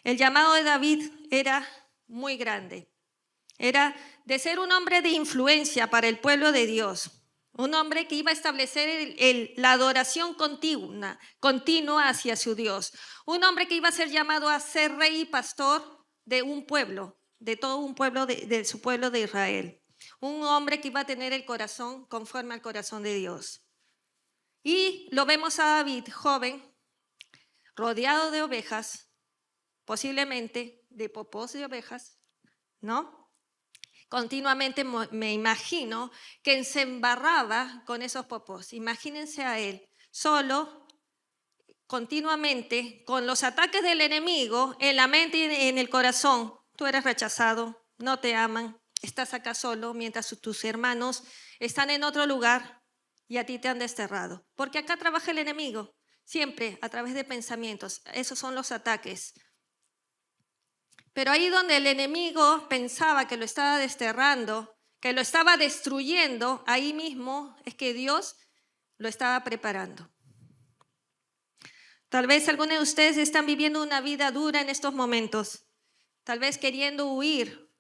El llamado de David era muy grande. Era de ser un hombre de influencia para el pueblo de Dios. Un hombre que iba a establecer la adoración continua hacia su Dios. Un hombre que iba a ser llamado a ser rey y pastor de un pueblo, de todo un pueblo, de su pueblo de Israel. Un hombre que iba a tener el corazón conforme al corazón de Dios. Y lo vemos a David, joven, rodeado de ovejas, posiblemente de popós de ovejas, ¿no? Continuamente me imagino que se embarraba con esos popós. Imagínense a él solo, continuamente, con los ataques del enemigo en la mente y en el corazón. Tú eres rechazado, no te aman, estás acá solo mientras tus hermanos están en otro lugar y a ti te han desterrado. Porque acá trabaja el enemigo, siempre a través de pensamientos. Esos son los ataques. Pero ahí donde el enemigo pensaba que lo estaba desterrando, que lo estaba destruyendo, ahí mismo es que Dios lo estaba preparando. Tal vez algunos de ustedes están viviendo una vida dura en estos momentos, tal vez queriendo huir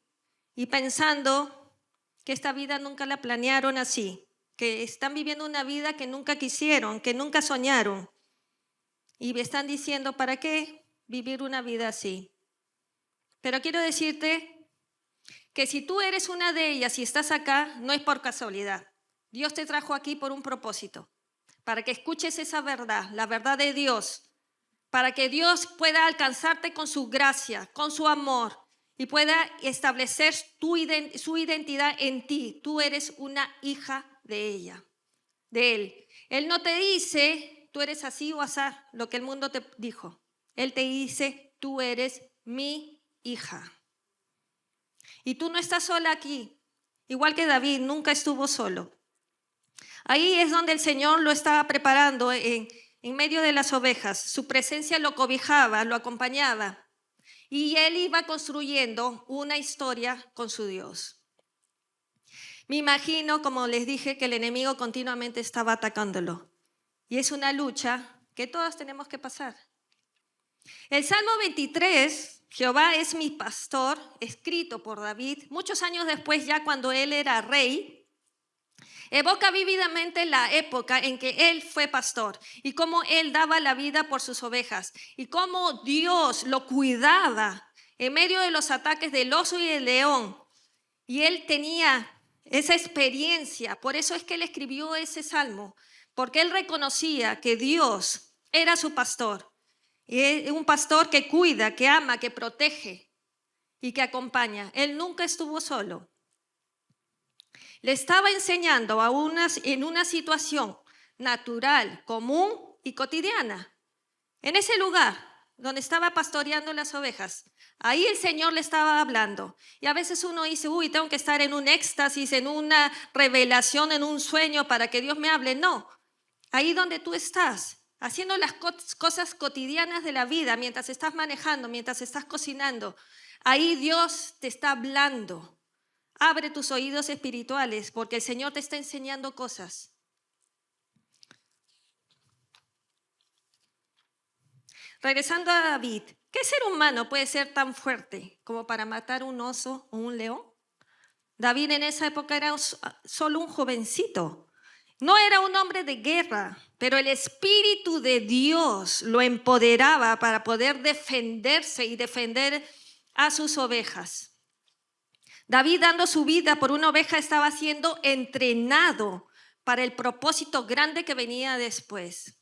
y pensando que esta vida nunca la planearon así, que están viviendo una vida que nunca quisieron, que nunca soñaron. Y me están diciendo, ¿para qué vivir una vida así? Pero quiero decirte que si tú eres una de ellas y estás acá, no es por casualidad. Dios te trajo aquí por un propósito, para que escuches esa verdad, la verdad de Dios, para que Dios pueda alcanzarte con su gracia, con su amor y pueda establecer su identidad en ti. Tú eres una hija de ella, de Él. Él no te dice, tú eres así o asá, lo que el mundo te dijo. Él te dice, tú eres mi hija. Y tú no estás sola aquí, igual que David, nunca estuvo solo. Ahí es donde el Señor lo estaba preparando en medio de las ovejas. Su presencia lo cobijaba, lo acompañaba. Y él iba construyendo una historia con su Dios. Me imagino, como les dije, que el enemigo continuamente estaba atacándolo. Y es una lucha que todos tenemos que pasar. El Salmo 23, Jehová es mi pastor, escrito por David, muchos años después, ya cuando él era rey, evoca vívidamente la época en que él fue pastor y cómo él daba la vida por sus ovejas y cómo Dios lo cuidaba en medio de los ataques del oso y del león. Y él tenía esa experiencia, por eso es que él escribió ese salmo, porque él reconocía que Dios era su pastor. Y es un pastor que cuida, que ama, que protege y que acompaña. Él nunca estuvo solo. Le estaba enseñando en una situación natural, común y cotidiana. En ese lugar donde estaba pastoreando las ovejas, ahí el Señor le estaba hablando. Y a veces uno dice, uy, tengo que estar en un éxtasis, en una revelación, en un sueño para que Dios me hable. No, ahí donde tú estás, haciendo las cosas cotidianas de la vida, mientras estás manejando, mientras estás cocinando, ahí Dios te está hablando. Abre tus oídos espirituales porque el Señor te está enseñando cosas. Regresando a David, ¿qué ser humano puede ser tan fuerte como para matar un oso o un león? David en esa época era solo un jovencito. No era un hombre de guerra, pero el Espíritu de Dios lo empoderaba para poder defenderse y defender a sus ovejas. David, dando su vida por una oveja, estaba siendo entrenado para el propósito grande que venía después.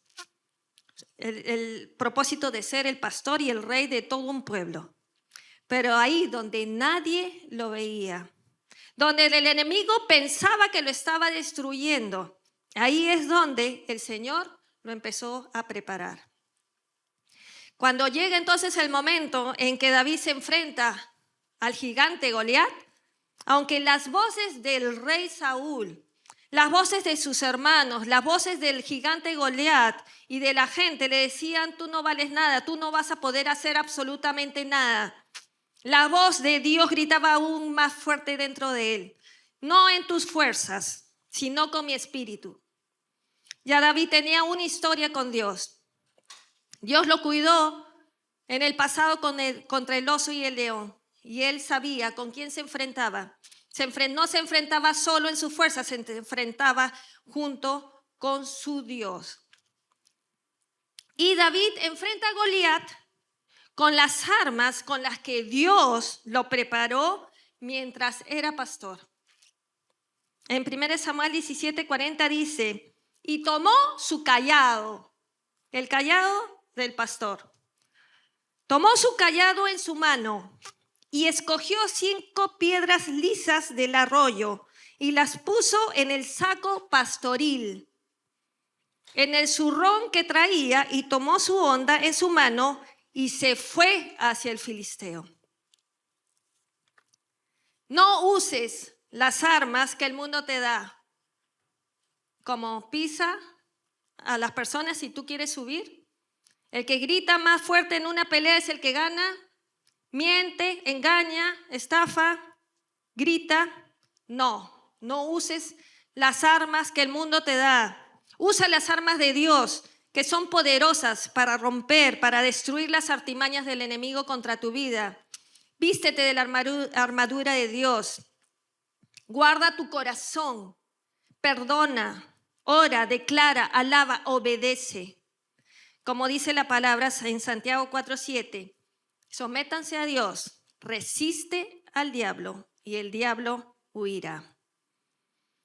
El propósito de ser el pastor y el rey de todo un pueblo. Pero ahí donde nadie lo veía, donde el enemigo pensaba que lo estaba destruyendo, ahí es donde el Señor lo empezó a preparar. Cuando llega entonces el momento en que David se enfrenta al gigante Goliat, aunque las voces del rey Saúl, las voces de sus hermanos, las voces del gigante Goliat y de la gente le decían, tú no vales nada, tú no vas a poder hacer absolutamente nada. La voz de Dios gritaba aún más fuerte dentro de él. No en tus fuerzas, sino con mi espíritu. Ya David tenía una historia con Dios. Dios lo cuidó en el pasado contra el oso y el león. Y él sabía con quién se enfrentaba. No se enfrentaba solo en su fuerza, se enfrentaba junto con su Dios. Y David enfrenta a Goliat con las armas con las que Dios lo preparó mientras era pastor. En 1 Samuel 17:40 dice, y tomó su cayado, el cayado del pastor. Tomó su cayado en su mano y escogió 5 piedras lisas del arroyo y las puso en el saco pastoril, en el zurrón que traía, y tomó su honda en su mano y se fue hacia el filisteo. No uses las armas que el mundo te da, como pisa a las personas si tú quieres subir. El que grita más fuerte en una pelea es el que gana. Miente, engaña, estafa, grita. No uses las armas que el mundo te da. Usa las armas de Dios, que son poderosas para romper, para destruir las artimañas del enemigo contra tu vida. Vístete de la armadura de Dios. Guarda tu corazón. Perdona, ora, declara, alaba, obedece. Como dice la palabra en Santiago 4:7, sométanse a Dios, resiste al diablo y el diablo huirá.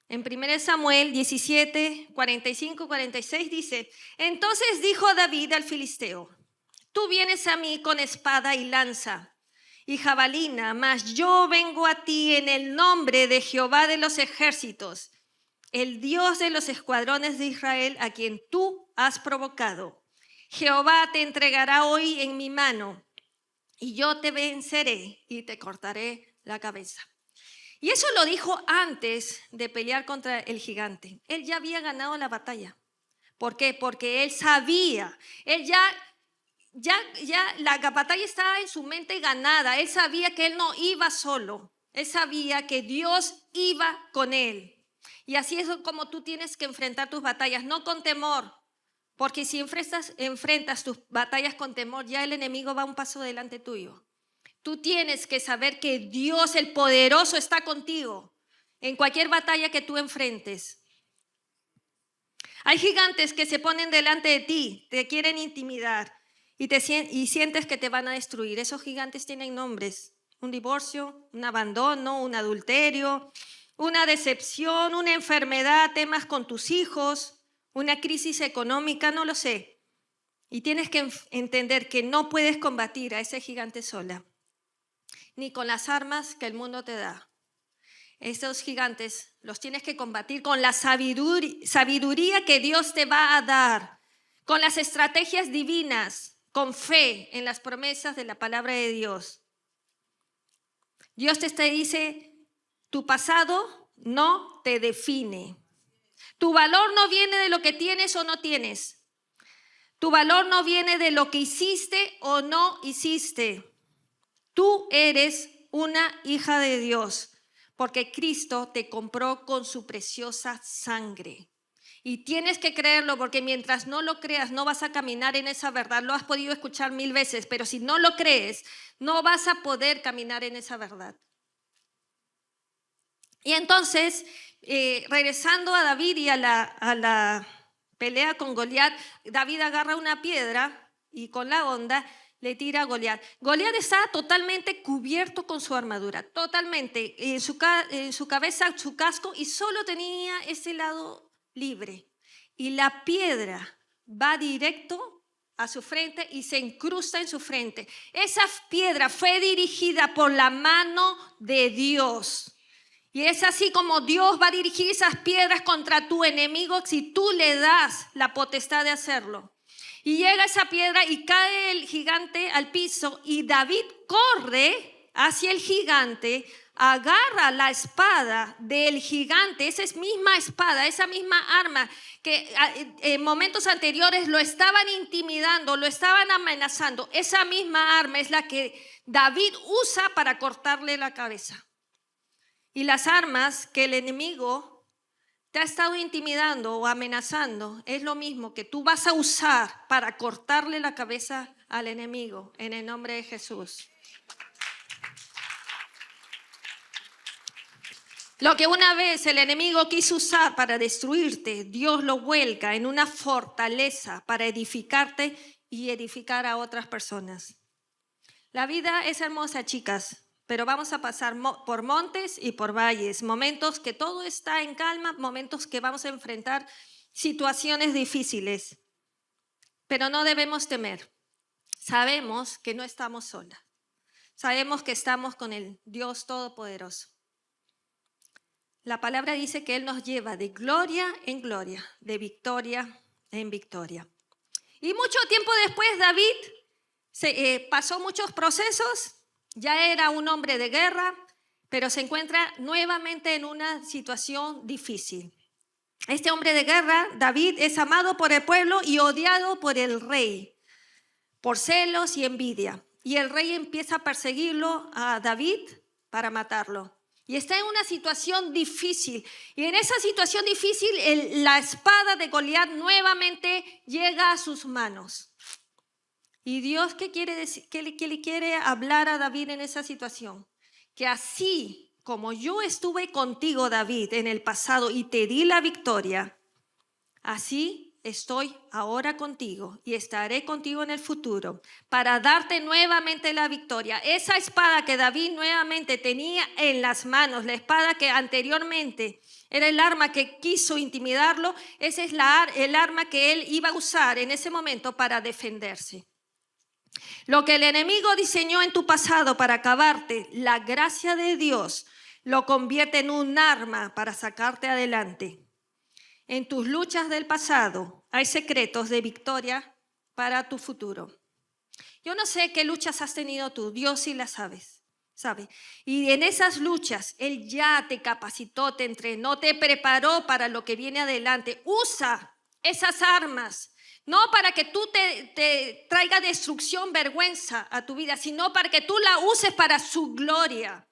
En 1 Samuel 17:45-46 dice, entonces dijo David al filisteo, tú vienes a mí con espada y lanza y jabalina, mas yo vengo a ti en el nombre de Jehová de los ejércitos, el Dios de los escuadrones de Israel, a quien tú has provocado. Jehová te entregará hoy en mi mano y yo te venceré y te cortaré la cabeza. Y eso lo dijo antes de pelear contra el gigante. Él ya había ganado la batalla. ¿Por qué? Porque él sabía, la batalla estaba en su mente ganada. Él sabía que él no iba solo. Él sabía que Dios iba con él. Y así es como tú tienes que enfrentar tus batallas, no con temor. Porque si enfrentas tus batallas con temor, ya el enemigo va un paso delante tuyo. Tú tienes que saber que Dios, el poderoso, está contigo en cualquier batalla que tú enfrentes. Hay gigantes que se ponen delante de ti, te quieren intimidar y sientes que te van a destruir. Esos gigantes tienen nombres: un divorcio, un abandono, un adulterio, una decepción, una enfermedad, temas con tus hijos, una crisis económica, no lo sé. Y tienes que entender que no puedes combatir a ese gigante sola, ni con las armas que el mundo te da. Esos gigantes los tienes que combatir con la sabiduría que Dios te va a dar, con las estrategias divinas, con fe en las promesas de la palabra de Dios. Dios te dice, tu pasado no te define. Tu valor no viene de lo que tienes o no tienes. Tu valor no viene de lo que hiciste o no hiciste. Tú eres una hija de Dios, porque Cristo te compró con su preciosa sangre. Y tienes que creerlo, porque mientras no lo creas, no vas a caminar en esa verdad. Lo has podido escuchar 1000 veces, pero si no lo crees, no vas a poder caminar en esa verdad. Y entonces, regresando a David y a la pelea con Goliat, David agarra una piedra y con la honda le tira a Goliat. Goliat estaba totalmente cubierto con su armadura, totalmente, en su cabeza, su casco, y solo tenía ese lado libre. Y la piedra va directo a su frente y se incrusta en su frente. Esa piedra fue dirigida por la mano de Dios. Y es así como Dios va a dirigir esas piedras contra tu enemigo si tú le das la potestad de hacerlo. Y llega esa piedra y cae el gigante al piso y David corre hacia el gigante, agarra la espada del gigante, esa misma espada, esa misma arma que en momentos anteriores lo estaban intimidando, lo estaban amenazando. Esa misma arma es la que David usa para cortarle la cabeza. Y las armas que el enemigo te ha estado intimidando o amenazando es lo mismo que tú vas a usar para cortarle la cabeza al enemigo en el nombre de Jesús. Lo que una vez el enemigo quiso usar para destruirte, Dios lo vuelca en una fortaleza para edificarte y edificar a otras personas. La vida es hermosa, chicas, pero vamos a pasar por montes y por valles, momentos que todo está en calma, momentos que vamos a enfrentar situaciones difíciles, pero no debemos temer. Sabemos que no estamos solas, sabemos que estamos con el Dios Todopoderoso. La palabra dice que Él nos lleva de gloria en gloria, de victoria en victoria. Y mucho tiempo después David pasó muchos procesos, ya era un hombre de guerra, pero se encuentra nuevamente en una situación difícil. Este hombre de guerra, David, es amado por el pueblo y odiado por el rey, por celos y envidia. Y el rey empieza a perseguirlo a David para matarlo. Y está en una situación difícil. Y en esa situación difícil, la espada de Goliat nuevamente llega a sus manos. Y Dios, ¿qué quiere decir? ¿Qué le quiere hablar a David en esa situación? Que así como yo estuve contigo, David, en el pasado y te di la victoria, así estoy ahora contigo y estaré contigo en el futuro para darte nuevamente la victoria. Esa espada que David nuevamente tenía en las manos, la espada que anteriormente era el arma que quiso intimidarlo, esa es el arma que él iba a usar en ese momento para defenderse. Lo que el enemigo diseñó en tu pasado para acabarte, la gracia de Dios lo convierte en un arma para sacarte adelante. En tus luchas del pasado hay secretos de victoria para tu futuro. Yo no sé qué luchas has tenido tú, Dios sí las sabe. Y en esas luchas Él ya te capacitó, te entrenó, te preparó para lo que viene adelante. Usa esas armas, no para que tú te traiga destrucción, vergüenza a tu vida, sino para que tú la uses para su gloria,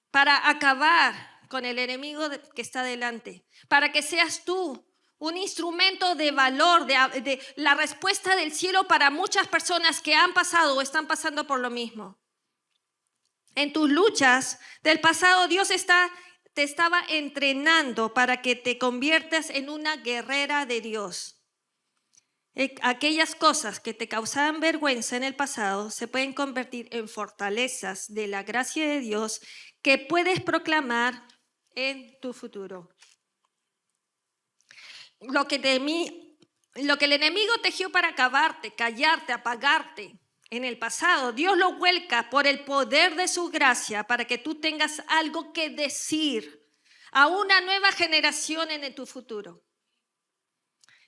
para acabar con el enemigo que está delante, para que seas tú un instrumento de valor, de la respuesta del cielo para muchas personas que han pasado o están pasando por lo mismo. En tus luchas del pasado, Dios te estaba entrenando para que te conviertas en una guerrera de Dios. Aquellas cosas que te causaban vergüenza en el pasado se pueden convertir en fortalezas de la gracia de Dios que puedes proclamar en tu futuro. Lo que el enemigo tejió para acabarte, callarte, apagarte en el pasado, Dios lo vuelca por el poder de su gracia para que tú tengas algo que decir a una nueva generación en tu futuro.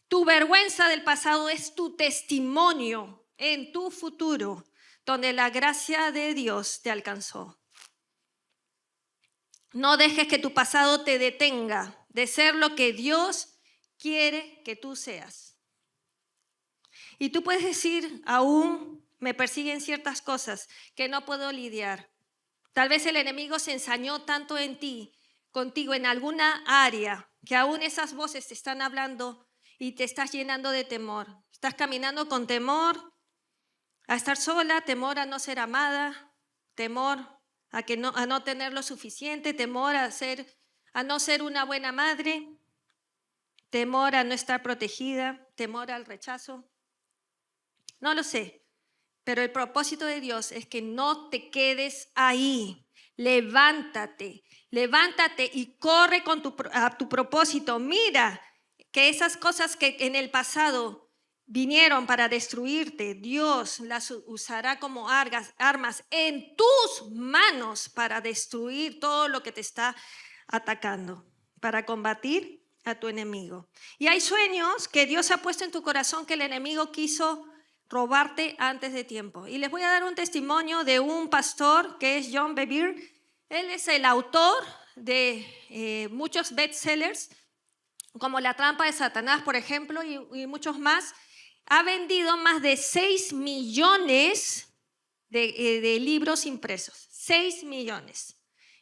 Tu vergüenza del pasado es tu testimonio en tu futuro, donde la gracia de Dios te alcanzó. No dejes que tu pasado te detenga de ser lo que Dios quiere que tú seas. Y tú puedes decir, aún me persiguen ciertas cosas que no puedo lidiar. Tal vez el enemigo se ensañó tanto en ti, contigo en alguna área, que aún esas voces te están hablando y te estás llenando de temor. Estás caminando con temor a estar sola, temor a no ser amada, temor a no tener lo suficiente, temor a no ser una buena madre, temor a no estar protegida, temor al rechazo. No lo sé, pero el propósito de Dios es que no te quedes ahí. Levántate y corre a tu propósito. Mira que esas cosas que en el pasado vinieron para destruirte, Dios las usará como armas en tus manos para destruir todo lo que te está atacando, para combatir a tu enemigo. Y hay sueños que Dios ha puesto en tu corazón que el enemigo quiso robarte antes de tiempo. Y les voy a dar un testimonio de un pastor que es John Bevere. Él es el autor de muchos bestsellers, como La trampa de Satanás, por ejemplo, y muchos más. Ha vendido más de 6 millones de libros impresos. 6 millones.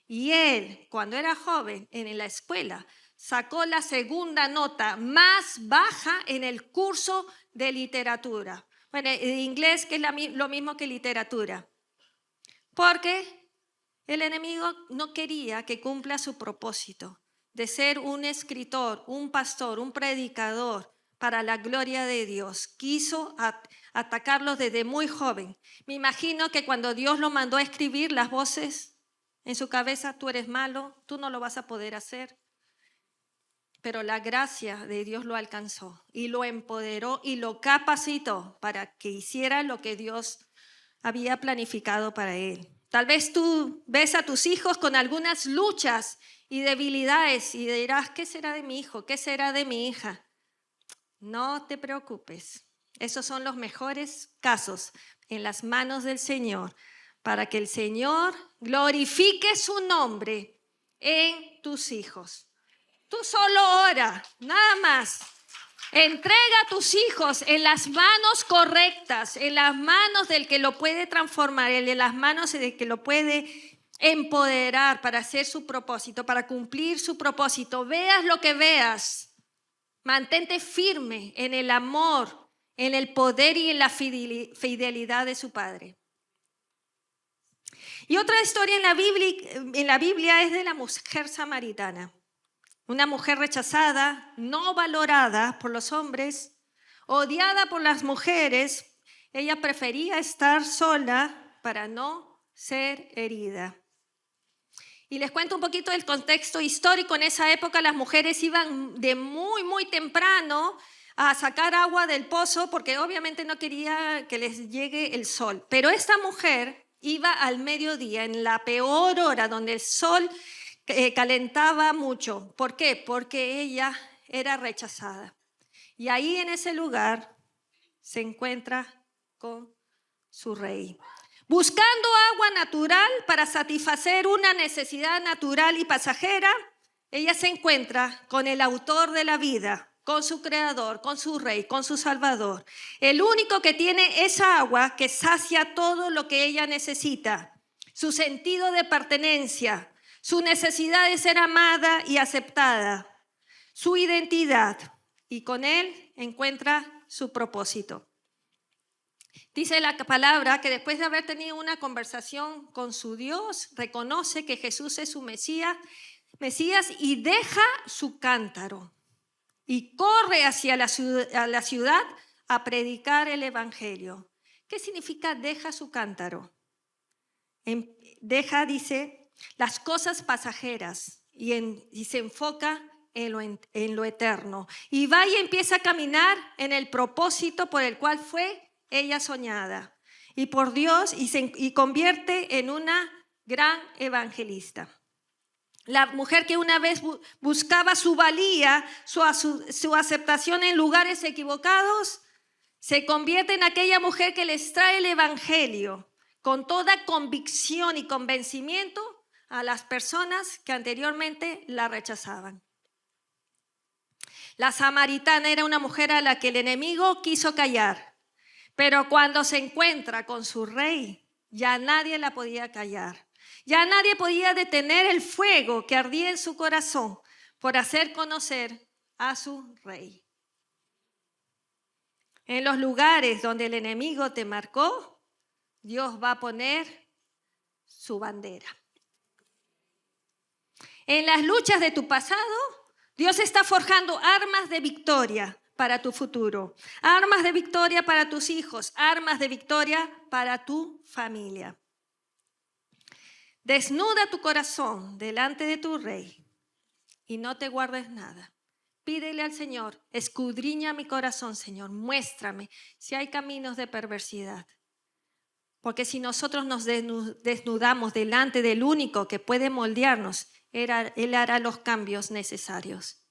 Y él, cuando era joven, en la escuela, sacó la segunda nota más baja en el curso de literatura. Bueno, en inglés que es lo mismo que literatura. Porque el enemigo no quería que cumpla su propósito de ser un escritor, un pastor, un predicador para la gloria de Dios. Quiso atacarlo desde muy joven. Me imagino que cuando Dios lo mandó a escribir las voces en su cabeza, tú eres malo, tú no lo vas a poder hacer. Pero la gracia de Dios lo alcanzó y lo empoderó y lo capacitó para que hiciera lo que Dios había planificado para él. Tal vez tú ves a tus hijos con algunas luchas y debilidades y dirás, ¿qué será de mi hijo? ¿Qué será de mi hija? No te preocupes. Esos son los mejores casos en las manos del Señor para que el Señor glorifique su nombre en tus hijos. Tú solo ora, nada más. Entrega a tus hijos en las manos correctas, en las manos del que lo puede transformar, en las manos del que lo puede empoderar para hacer su propósito, para cumplir su propósito. Veas lo que veas, mantente firme en el amor, en el poder y en la fidelidad de su Padre. Y otra historia en la Biblia es de la mujer samaritana. Una mujer rechazada, no valorada por los hombres, odiada por las mujeres. Ella prefería estar sola para no ser herida. Y les cuento un poquito del contexto histórico. En esa época las mujeres iban de muy temprano a sacar agua del pozo porque obviamente no quería que les llegue el sol. Pero esta mujer iba al mediodía, en la peor hora, donde el sol calentaba mucho. ¿Por qué? Porque ella era rechazada. Y ahí en ese lugar se encuentra con su rey. Buscando agua natural para satisfacer una necesidad natural y pasajera, ella se encuentra con el autor de la vida, con su creador, con su rey, con su salvador. El único que tiene esa agua que sacia todo lo que ella necesita, su sentido de pertenencia, su necesidad de ser amada y aceptada, su identidad, y con él encuentra su propósito. Dice la palabra que después de haber tenido una conversación con su Dios, reconoce que Jesús es su Mesías y deja su cántaro y corre hacia la ciudad a predicar el evangelio. ¿Qué significa deja su cántaro? Deja, dice, las cosas pasajeras y se enfoca en lo eterno. Y va y empieza a caminar en el propósito por el cual fue ella soñada. Y por Dios y convierte en una gran evangelista. La mujer que una vez buscaba su valía, su aceptación en lugares equivocados, se convierte en aquella mujer que les trae el evangelio con toda convicción y convencimiento a las personas que anteriormente la rechazaban. La samaritana era una mujer a la que el enemigo quiso callar, pero cuando se encuentra con su rey, ya nadie la podía callar. Ya nadie podía detener el fuego que ardía en su corazón por hacer conocer a su rey. En los lugares donde el enemigo te marcó, Dios va a poner su bandera. En las luchas de tu pasado, Dios está forjando armas de victoria para tu futuro, armas de victoria para tus hijos, armas de victoria para tu familia. Desnuda tu corazón delante de tu rey y no te guardes nada. Pídele al Señor, escudriña mi corazón, Señor, muéstrame si hay caminos de perversidad. Porque si nosotros nos desnudamos delante del único que puede moldearnos, Él hará los cambios necesarios.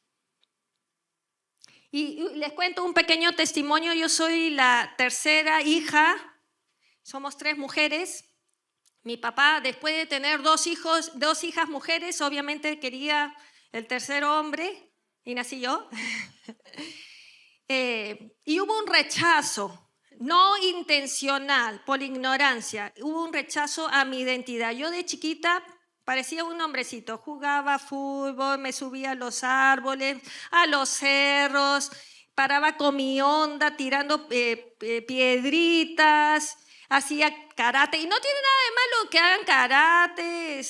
Y les cuento un pequeño testimonio. Yo soy la tercera hija, somos 3 mujeres. Mi papá, después de tener 2 hijas mujeres, obviamente quería el tercer hombre y nací yo. Y hubo un rechazo, no intencional, por ignorancia. Hubo un rechazo a mi identidad. Yo de chiquita parecía un hombrecito, jugaba fútbol, me subía a los árboles, a los cerros, paraba con mi onda, tirando piedritas, hacía karate. Y no tiene nada de malo que hagan karate,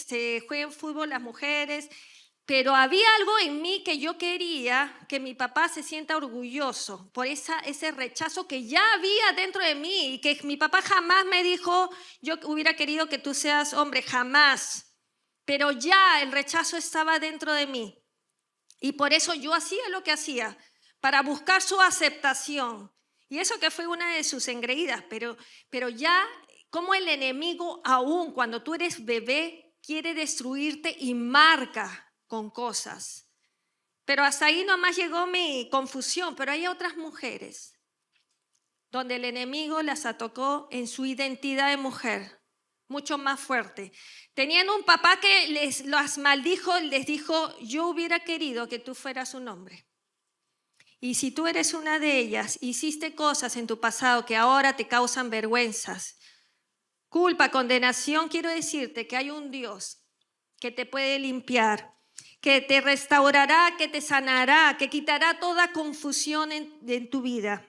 jueguen fútbol las mujeres, pero había algo en mí que yo quería que mi papá se sienta orgulloso por ese rechazo que ya había dentro de mí y que mi papá jamás me dijo, yo hubiera querido que tú seas hombre, jamás. Pero ya el rechazo estaba dentro de mí y por eso yo hacía lo que hacía, para buscar su aceptación. Y eso que fue una de sus engreídas, pero ya como el enemigo aún cuando tú eres bebé quiere destruirte y marca con cosas. Pero hasta ahí nomás llegó mi confusión, pero hay otras mujeres donde el enemigo las atacó en su identidad de mujer, mucho más fuerte. Tenían un papá que las maldijo, les dijo, yo hubiera querido que tú fueras un hombre. Y si tú eres una de ellas, hiciste cosas en tu pasado que ahora te causan vergüenzas, culpa, condenación, quiero decirte que hay un Dios que te puede limpiar, que te restaurará, que te sanará, que quitará toda confusión en tu vida,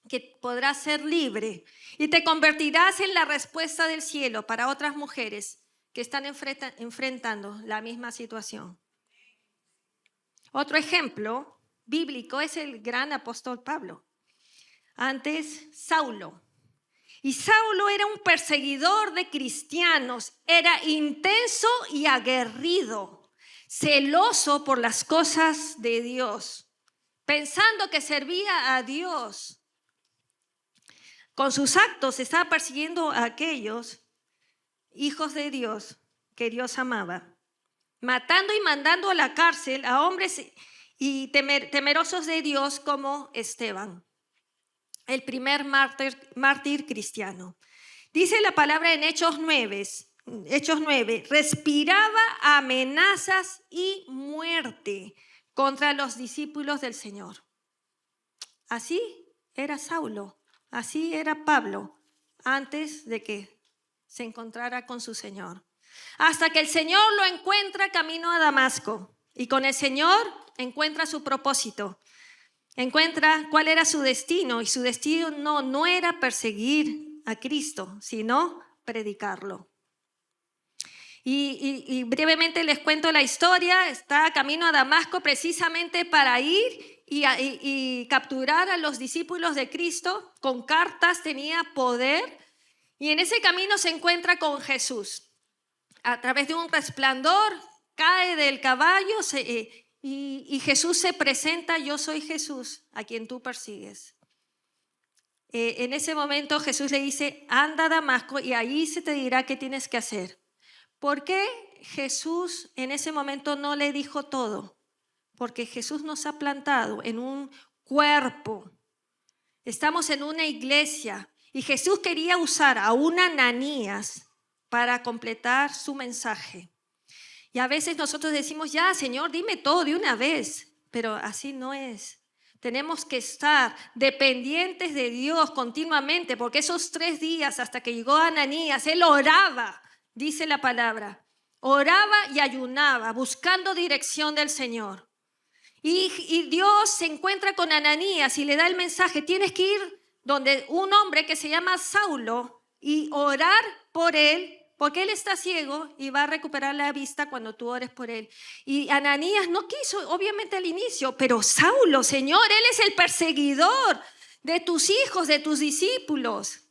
que podrás ser libre y te convertirás en la respuesta del cielo para otras mujeres que están enfrentando la misma situación. Otro ejemplo bíblico es el gran apóstol Pablo. Antes, Saulo. Y Saulo era un perseguidor de cristianos, era intenso y aguerrido, celoso por las cosas de Dios, pensando que servía a Dios. Con sus actos estaba persiguiendo a aquellos hijos de Dios que Dios amaba, matando y mandando a la cárcel a hombres y temerosos de Dios como Esteban, el primer mártir cristiano. Dice la palabra en Hechos 9, respiraba amenazas y muerte contra los discípulos del Señor. Así era Saulo, así era Pablo, antes de que se encontrara con su Señor. Hasta que el Señor lo encuentra camino a Damasco y con el Señor encuentra su propósito. Encuentra cuál era su destino y su destino no era perseguir a Cristo, sino predicarlo. Y brevemente les cuento la historia. Está camino a Damasco precisamente para ir y capturar a los discípulos de Cristo. Con cartas tenía poder y en ese camino se encuentra con Jesús. A través de un resplandor cae del caballo y Jesús se presenta, yo soy Jesús a quien tú persigues. En ese momento Jesús le dice, anda a Damasco y allí se te dirá qué tienes que hacer. ¿Por qué Jesús en ese momento no le dijo todo? Porque Jesús nos ha plantado en un cuerpo. Estamos en una iglesia y Jesús quería usar a un Ananías para completar su mensaje. Y a veces nosotros decimos, ya, Señor, dime todo de una vez, pero así no es. Tenemos que estar dependientes de Dios continuamente, porque esos 3 días hasta que llegó Ananías, él oraba, dice la palabra, oraba y ayunaba, buscando dirección del Señor. Y Dios se encuentra con Ananías y le da el mensaje, tienes que ir donde un hombre que se llama Saulo y orar por él, porque él está ciego y va a recuperar la vista cuando tú ores por él. Y Ananías no quiso, obviamente al inicio, pero Saulo, Señor, él es el perseguidor de tus hijos, de tus discípulos.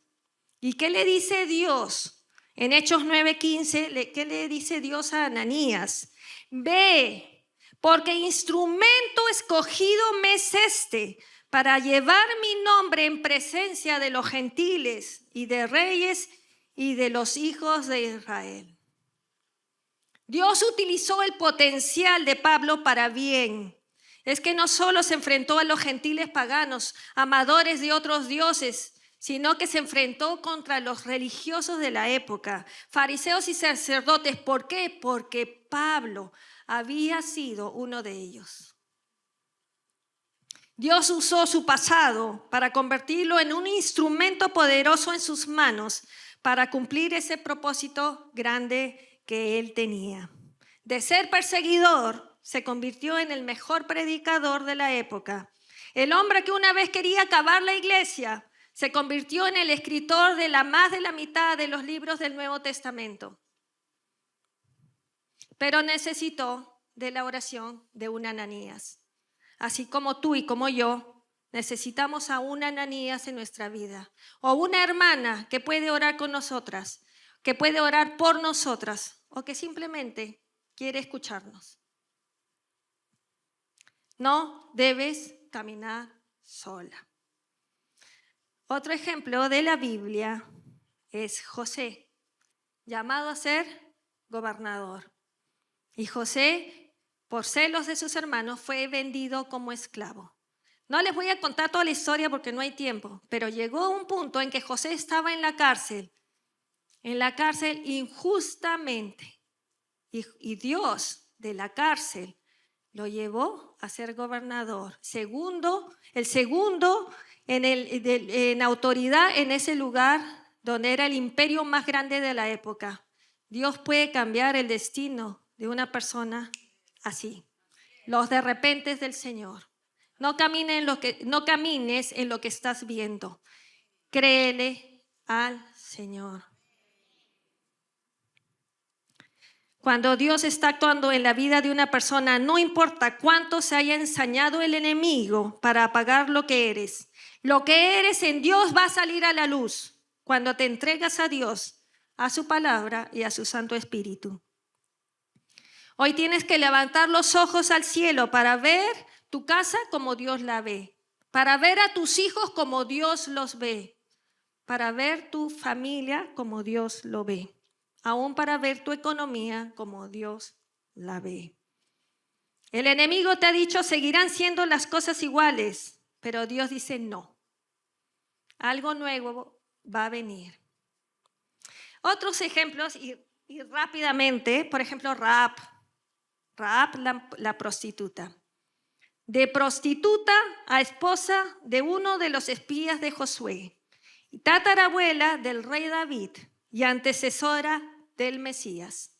¿Y qué le dice Dios? En Hechos 9:15, ¿qué le dice Dios a Ananías? Ve, porque instrumento escogido me es este, para llevar mi nombre en presencia de los gentiles y de reyes y de los hijos de Israel. Dios utilizó el potencial de Pablo para bien. Es que no solo se enfrentó a los gentiles paganos, amadores de otros dioses, sino que se enfrentó contra los religiosos de la época, fariseos y sacerdotes. ¿Por qué? Porque Pablo había sido uno de ellos. Dios usó su pasado para convertirlo en un instrumento poderoso en sus manos para cumplir ese propósito grande que él tenía. De ser perseguidor, se convirtió en el mejor predicador de la época. El hombre que una vez quería acabar la iglesia se convirtió en el escritor de más de la mitad de los libros del Nuevo Testamento. Pero necesitó de la oración de un Ananías. Así como tú y como yo necesitamos a un Ananías en nuestra vida. O una hermana que puede orar con nosotras, que puede orar por nosotras, o que simplemente quiere escucharnos. No debes caminar sola. Otro ejemplo de la Biblia es José, llamado a ser gobernador. Y José, por celos de sus hermanos, fue vendido como esclavo. No les voy a contar toda la historia porque no hay tiempo, pero llegó un punto en que José estaba en la cárcel injustamente. Y Dios de la cárcel lo llevó a ser gobernador. El segundo en autoridad en ese lugar donde era el imperio más grande de la época. Dios puede cambiar el destino de una persona así. Los de repente del Señor. No camines en lo que estás viendo. Créele al Señor. Cuando Dios está actuando en la vida de una persona, no importa cuánto se haya ensañado el enemigo para apagar lo que eres en Dios va a salir a la luz cuando te entregas a Dios, a su palabra y a su Santo Espíritu. Hoy tienes que levantar los ojos al cielo para ver tu casa como Dios la ve, para ver a tus hijos como Dios los ve, para ver tu familia como Dios lo ve. Aún para ver tu economía como Dios la ve. El enemigo te ha dicho, seguirán siendo las cosas iguales, pero Dios dice no. Algo nuevo va a venir. Otros ejemplos, y rápidamente, por ejemplo, Rahab, la prostituta. De prostituta a esposa de uno de los espías de Josué, y tatarabuela del rey David, y antecesora del Mesías.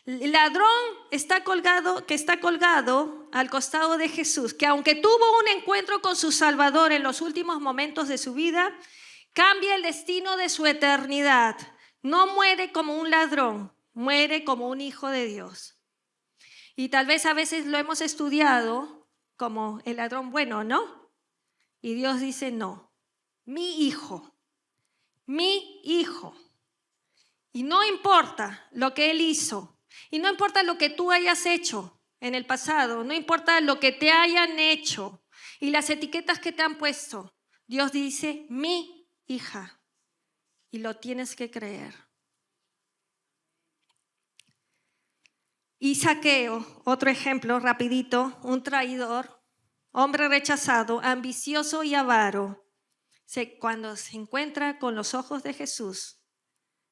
El ladrón que está colgado al costado de Jesús, que aunque tuvo un encuentro con su Salvador en los últimos momentos de su vida, cambia el destino de su eternidad. No muere como un ladrón, muere como un hijo de Dios. Y tal vez a veces lo hemos estudiado como el ladrón bueno, ¿no? Y Dios dice no, mi hijo. Y no importa lo que él hizo, y no importa lo que tú hayas hecho en el pasado, no importa lo que te hayan hecho y las etiquetas que te han puesto, Dios dice, mi hija, y lo tienes que creer. Y Zaqueo, otro ejemplo rapidito, un traidor, hombre rechazado, ambicioso y avaro. Cuando se encuentra con los ojos de Jesús,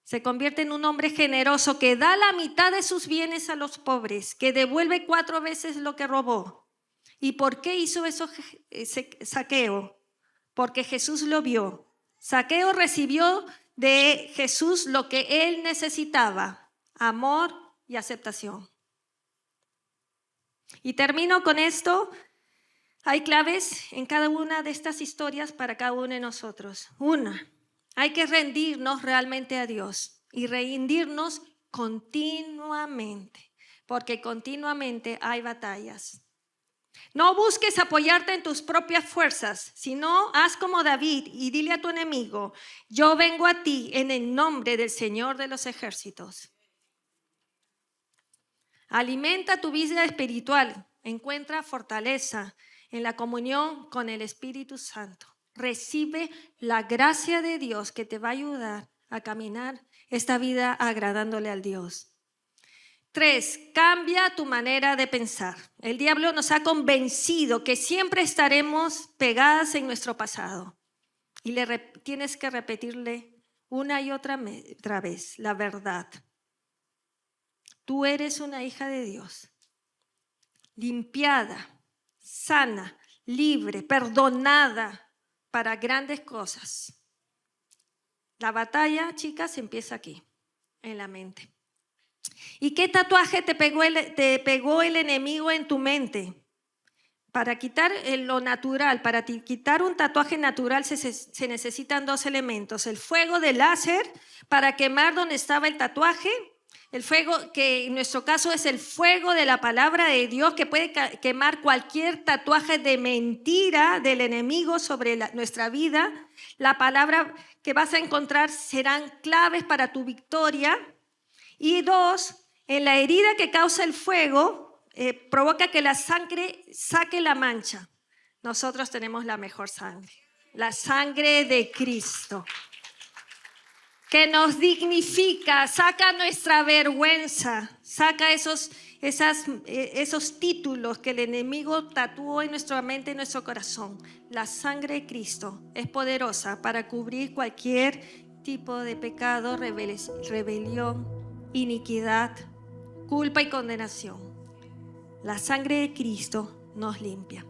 se convierte en un hombre generoso que da la mitad de sus bienes a los pobres, que devuelve 4 veces lo que robó. ¿Y por qué hizo eso Zaqueo? Porque Jesús lo vio. Zaqueo recibió de Jesús lo que él necesitaba, amor y aceptación. Y termino con esto. Hay claves en cada una de estas historias para cada uno de nosotros. Una, hay que rendirnos realmente a Dios y rendirnos continuamente, porque continuamente hay batallas. No busques apoyarte en tus propias fuerzas, sino haz como David y dile a tu enemigo, yo vengo a ti en el nombre del Señor de los ejércitos. Alimenta tu vida espiritual, encuentra fortaleza en la comunión con el Espíritu Santo. Recibe la gracia de Dios que te va a ayudar a caminar esta vida agradándole al Dios. 3, cambia tu manera de pensar. El diablo nos ha convencido que siempre estaremos pegadas en nuestro pasado. Y tienes que repetirle una y otra vez la verdad. Tú eres una hija de Dios, limpiada, sana, libre, perdonada para grandes cosas. La batalla, chicas, empieza aquí, en la mente. ¿Y qué tatuaje te pegó el enemigo en tu mente? Para quitar lo natural, para quitar un tatuaje natural se necesitan 2 elementos. El fuego de láser para quemar donde estaba el tatuaje. El fuego que en nuestro caso es el fuego de la palabra de Dios que puede quemar cualquier tatuaje de mentira del enemigo sobre nuestra vida. La palabra que vas a encontrar serán claves para tu victoria. Y 2, en la herida que causa el fuego, provoca que la sangre saque la mancha. Nosotros tenemos la mejor sangre, la sangre de Cristo, que nos dignifica, saca nuestra vergüenza, saca esos títulos que el enemigo tatuó en nuestra mente y en nuestro corazón. La sangre de Cristo es poderosa para cubrir cualquier tipo de pecado, rebelión, iniquidad, culpa y condenación. La sangre de Cristo nos limpia.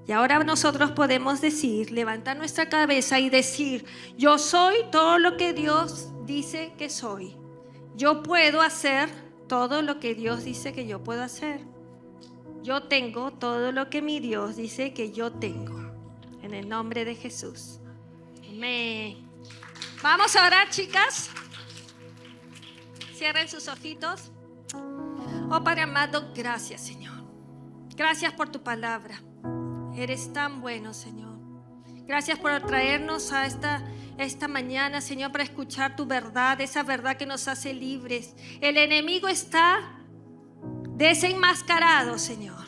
Y ahora nosotros podemos decir, levantar nuestra cabeza y decir: yo soy todo lo que Dios dice que soy. Yo puedo hacer todo lo que Dios dice que yo puedo hacer. Yo tengo todo lo que mi Dios dice que yo tengo. En el nombre de Jesús. Amén. Vamos a orar, chicas. Cierren sus ojitos. Oh Padre amado, gracias, Señor. Gracias por tu palabra. Eres tan bueno, Señor. Gracias por traernos a esta mañana, Señor, para escuchar tu verdad, esa verdad que nos hace libres. El enemigo está desenmascarado, Señor.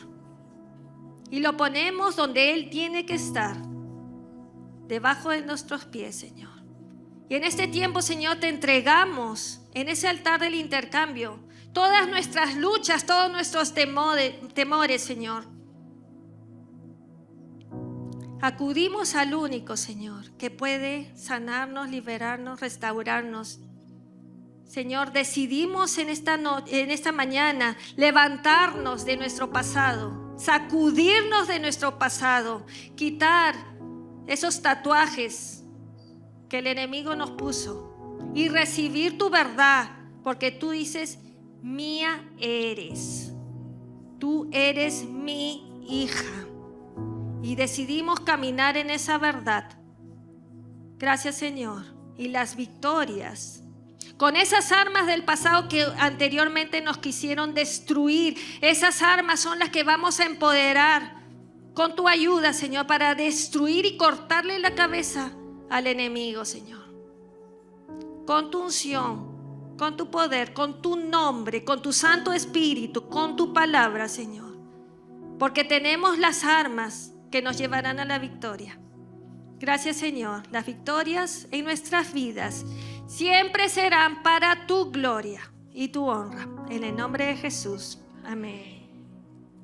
Y lo ponemos donde Él tiene que estar, debajo de nuestros pies, Señor. Y en este tiempo, Señor, te entregamos en ese altar del intercambio todas nuestras luchas, todos nuestros temores, Señor. Acudimos al único, Señor, que puede sanarnos, liberarnos, restaurarnos. Señor, decidimos en esta mañana levantarnos de nuestro pasado, sacudirnos de nuestro pasado, quitar esos tatuajes que el enemigo nos puso y recibir tu verdad, porque tú dices: mía eres, tú eres mi hija. Y decidimos caminar en esa verdad. Gracias, Señor. Y las victorias con esas armas del pasado que anteriormente nos quisieron destruir, esas armas son las que vamos a empoderar con tu ayuda, Señor, para destruir y cortarle la cabeza al enemigo, Señor. Con tu unción, con tu poder, con tu nombre, con tu Santo Espíritu, con tu palabra, Señor. Porque tenemos las armas que nos llevarán a la victoria. Gracias, Señor. Las victorias en nuestras vidas siempre serán para tu gloria y tu honra. En el nombre de Jesús. Amén.